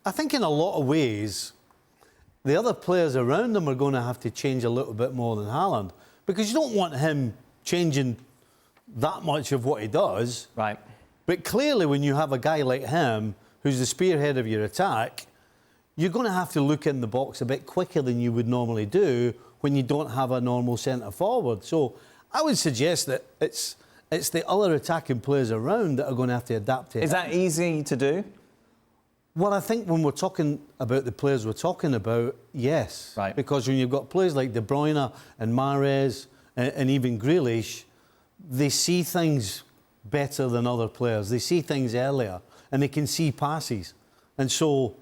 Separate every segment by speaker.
Speaker 1: I think in a lot of ways, the other players around him are going to have to change a little bit more than Haaland, because you don't want him changing that much of what he does.
Speaker 2: Right.
Speaker 1: But clearly, when you have a guy like him, who's the spearhead of your attack, you're going to have to look in the box a bit quicker than you would normally do when you don't have a normal centre-forward. So I would suggest that it's the other attacking players around that are going to have to adapt to it.
Speaker 2: Is that easy to do?
Speaker 1: Well, I think when we're talking about the players we're talking about, yes.
Speaker 2: Right.
Speaker 1: Because when you've got players like De Bruyne and Mahrez and even Grealish, they see things better than other players. They see things earlier and they can see passes. And so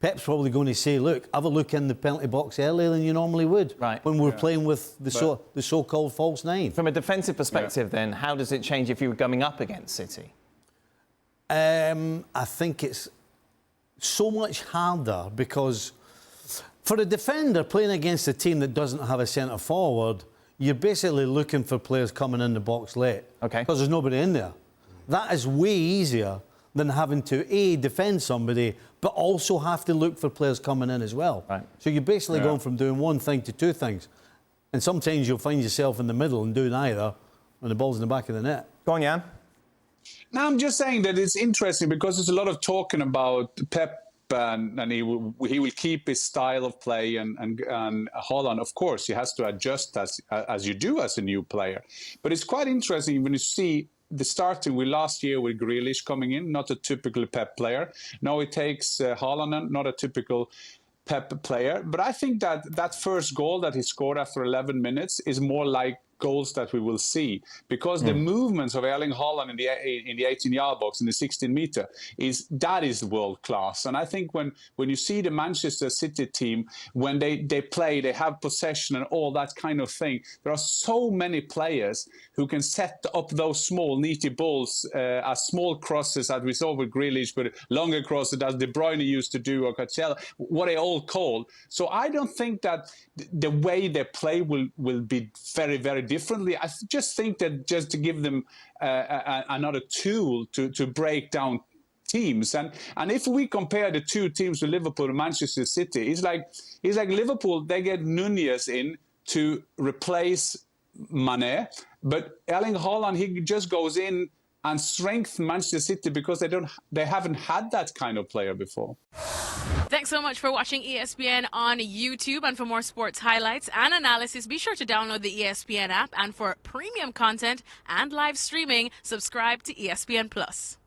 Speaker 1: Pep's probably going to say, look, have a look in the penalty box earlier than you normally would when we're playing with the so-called false nine.
Speaker 2: From a defensive perspective, then, how does it change if you were coming up against City?
Speaker 1: I think it's so much harder because for a defender playing against a team that doesn't have a centre-forward, you're basically looking for players coming in the box late.
Speaker 2: Okay.
Speaker 1: Because there's nobody in there. That is way easier than having to, A, defend somebody, but also have to look for players coming in as well.
Speaker 2: Right.
Speaker 1: So you're basically going from doing one thing to two things. And sometimes you'll find yourself in the middle and doing either when the ball's in the back of the net.
Speaker 2: Go on, Jan.
Speaker 3: Now, I'm just saying that it's interesting because there's a lot of talking about Pep and he will keep his style of play and Haaland, of course, he has to adjust as you do as a new player. But it's quite interesting when you see the starting with last year with Grealish coming in, not a typical Pep player. Now it takes Haaland, not a typical Pep player. But I think that first goal that he scored after 11 minutes is more like goals that we will see, because the movements of Erling Haaland in the 18-yard box, in the 16-meter, is world class. And I think when you see the Manchester City team, when they play, they have possession and all that kind of thing, there are so many players who can set up those small, neaty balls as small crosses, as we saw with Grealish, but longer crosses as De Bruyne used to do, or Cancelo, what they all call. So I don't think that the way they play will be very, very differently. I just think that just to give them another tool to break down teams, and if we compare the two teams with Liverpool and Manchester City, it's like Liverpool, they get Nunez in to replace Mane, but Erling Haaland, he just goes in and strengthen Manchester City because they haven't had that kind of player before.
Speaker 4: Thanks so much for watching ESPN on YouTube, and for more sports highlights and analysis, be sure to download the ESPN app, and for premium content and live streaming, subscribe to ESPN Plus.